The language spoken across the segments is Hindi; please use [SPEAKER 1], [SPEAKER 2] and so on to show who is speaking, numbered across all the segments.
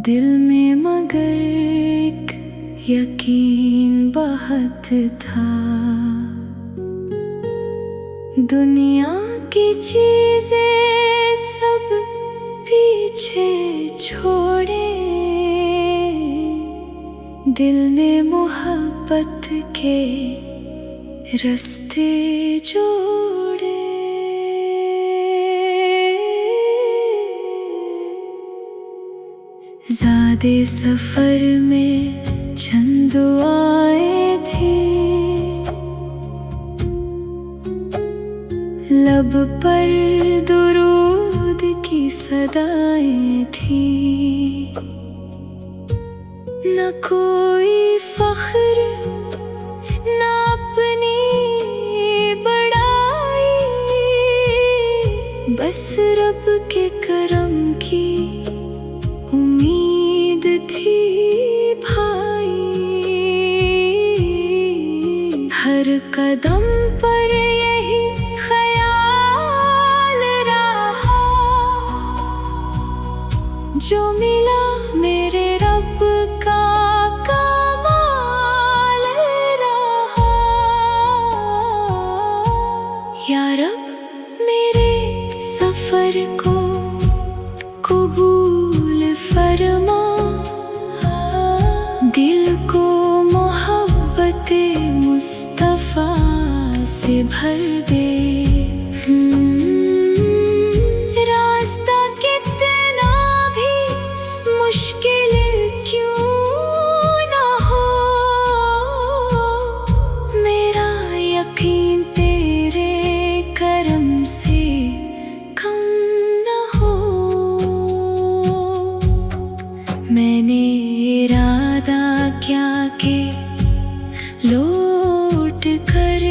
[SPEAKER 1] दिल में मगर एक यकीन बहुत था, दुनिया की चीजें सब पीछे छोड़े, दिल ने मोहब्बत के रास्ते जोड़े। ज़्यादे सफर में चंद दुआएं थी, लब पर दुरूद की सदाएं थी। न कोई फख्र न अपनी बड़ाई, बस रब के करम की उम्मीद थी भाई। हर कदम पर यही ख्याल रहा, जो मिला मेरे रब का कमाल रहा। या रब मेरे सफर को कबूल फरमा, दिल को मोहब्बते मुस्तफा से भर दे। रास्ता कितना भी मुश्किल क्यों ना हो, मेरा यकीन तेरे करम से कम ना हो। मैंने इरादा क्या के लौट कर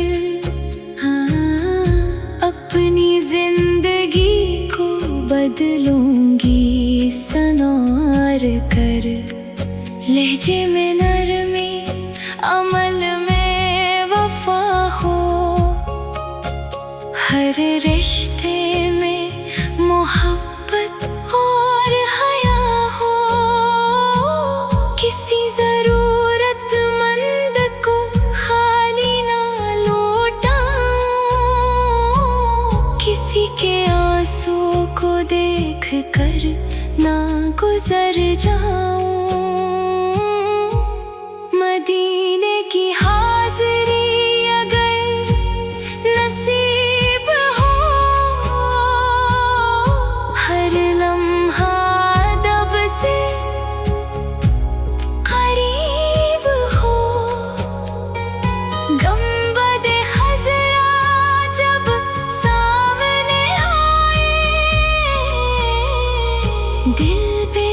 [SPEAKER 1] अपनी जिंदगी को बदलूंगी संवार कर। लहजे में नरमी, अमल में वफा हो, हर रिश्ते में मोहब्बत और हया हो। किसी जरूरतमंद को खाली ना लौटाऊं, किसी के आंसू को देख कर ना गुजर जाऊं। मदीने की हाज़िरी अगर नसीब हो, हर लम्हा दब से करीब हो। गंबदे खज़रा जब सामने आए, दिल पे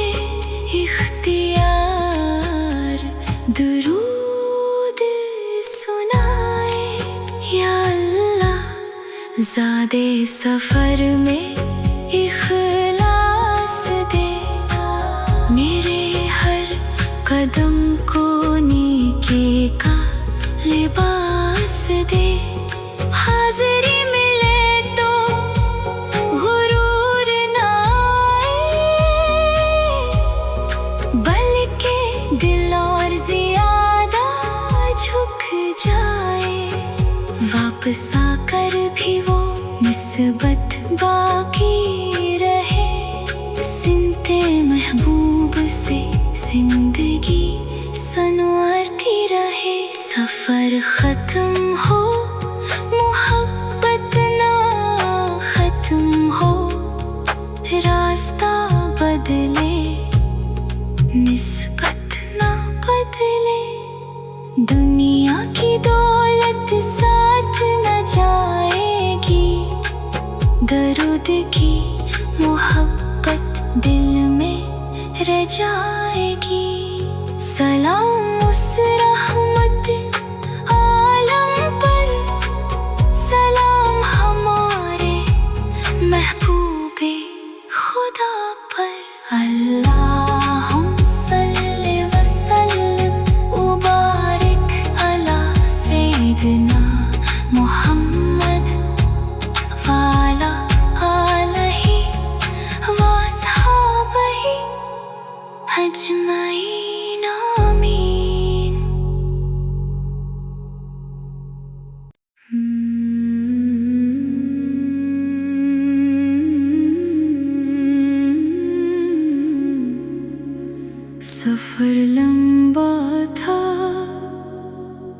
[SPEAKER 1] इख्तियार दुरूद सुनाए। या अल्लाह ज़्यादे सफर में इखलास दे, मेरे हर कदम को नेकी का लिबास दे। हाज़िरी मिले तो गुरूर ना आए, बल्कि दिल और ज़्यादा झुक जाए। वापस आकर भी वो निस्बत बाकी रहे, सिनते महबूब से जिंदगी संवारती रहे। सफर खत्म हो, मोहब्बत ना खत्म हो, रास्ता बदले निस्बत ना बदले। दुनिया की दौलत साथ न जाएगी, दर्द की मोहब्बत दिल में रह जाएगी। सलाम उस रहमत आलम पर, सलाम हमारे महबूबे खुदा पर। अल्लाहुम्मा सल्लि व सल्लिम उबारिक अला सय्यिदिना मुहम्मद व अला आलिहि व अस्हाबिहि अजमाइन आमीन। सफर लंबा था,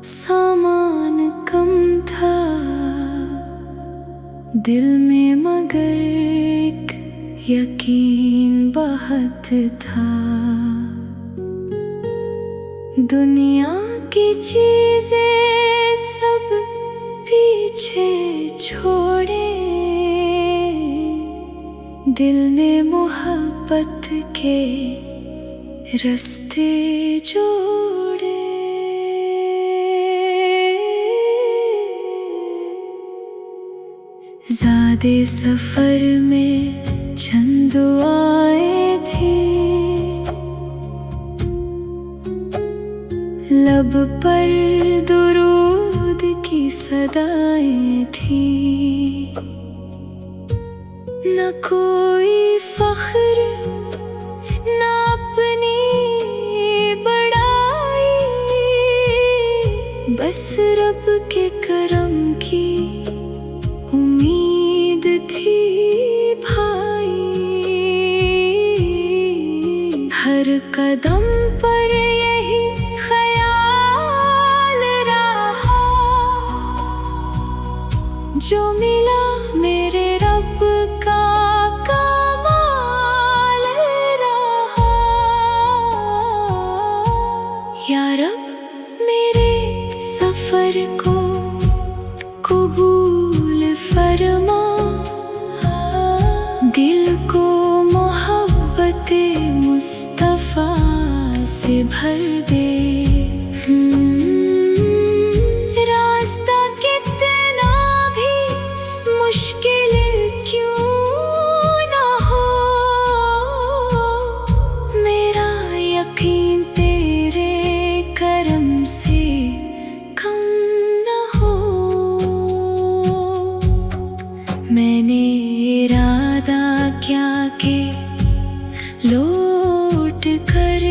[SPEAKER 1] सामान कम था दिल में, मगर एक यकीन बहुत था। दुनिया की चीजें सब पीछे छोड़े, दिल ने मोहब्बत के रास्ते जोड़े। ज़ादे सफर में चंद दुआएं थी, लब पर दुरूद की सदाएं थी। न कोई फख्र न अपनी बड़ाई, बस रब के करम की उम्मीद थी भाई। हर कदम पर यही ख्याल रहा, जो मिला मेरे रब का कमाल रहा। या रब मेरे सफर को कबूल फरमा, दिल को मोहब्बते मुस्तफा से भर दे। रास्ता कितना भी मुश्किल क्यों ना हो, मेरा यकीन तेरे करम से कम न हो। मैंने इरादा क्या के लौट कर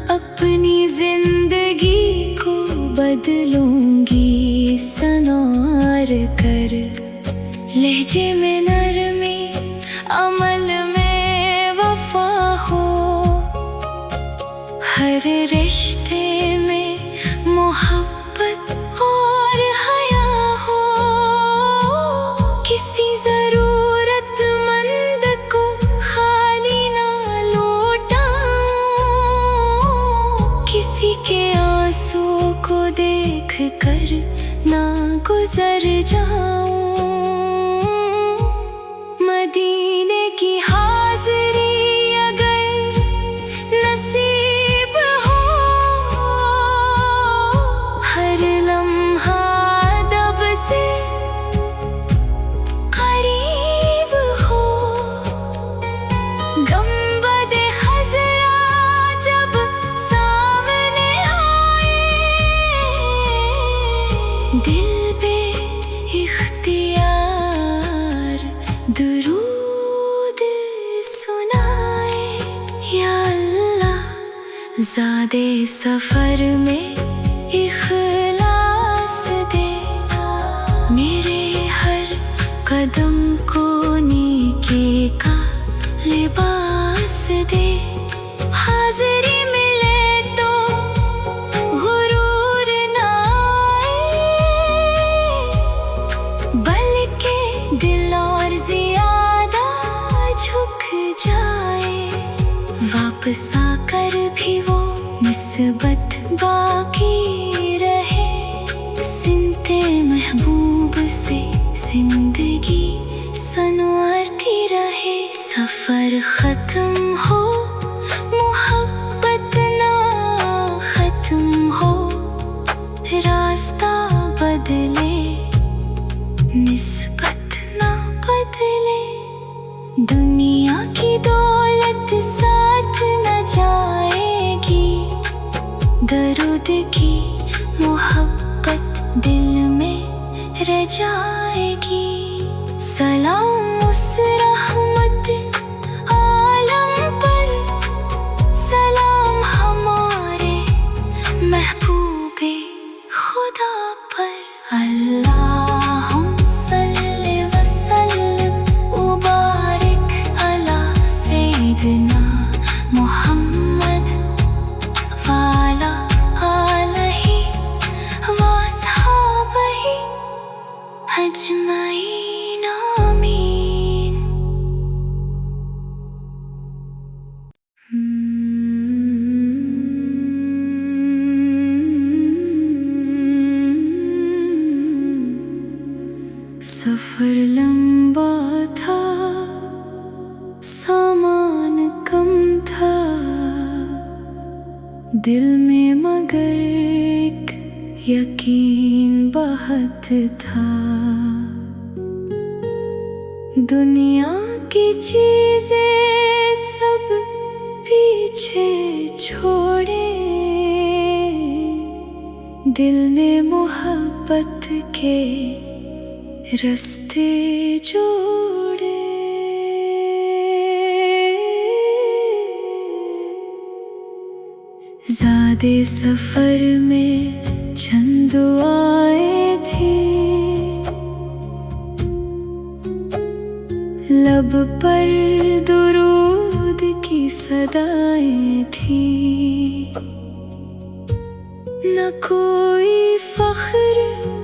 [SPEAKER 1] अपनी जिंदगी को बदलूंगी संवार कर। लहजे में नरमी, अमल में वफा हो, हर रिश्ते में मोहब्बत और हया हो। किसी जरूरतमंद को खाली ना लौटाऊं, किसी के आंसू को देख कर ना गुजर जाऊं। मदीने की हाज़िरी अगर नसीब हो, हर लम्हा दब से करीब हो। गंबद खज़रा जब सामने आए, दिल पे इख्तियार दुरूद सुनाए। या अल्लाह ज़ादे सफर में इखलास दे, मेरे हर कदम को नेकी का लिबास दे। हाज़िरी मिले तो गुरूर ना आए, बल्कि दिल और ज़्यादा झुक जाए। वापस आकर भी वो निस्बत बाकी रहे, सिनते महबूब से जिंदगी संवारती रहे। सफर खत्म हो, मोहब्बत ना खत्म हो, रास्ता बदले निस्बत ना बदले। दुनिया की दौलत साथ न जाएगी, दर्द की मोहब्बत दिल में रह जाएगी। सलाम उस रहमत आलम पर सामान कम था दिल में, मगर एक यकीन बहुत था। दुनिया की चीजें सब पीछे छोड़े, दिल ने मोहब्बत के रास्ते जोड़े। ज़्यादे सफर में चंद दुआएं थी, लब पर दुरूद की सदाएं थी। न कोई फख्र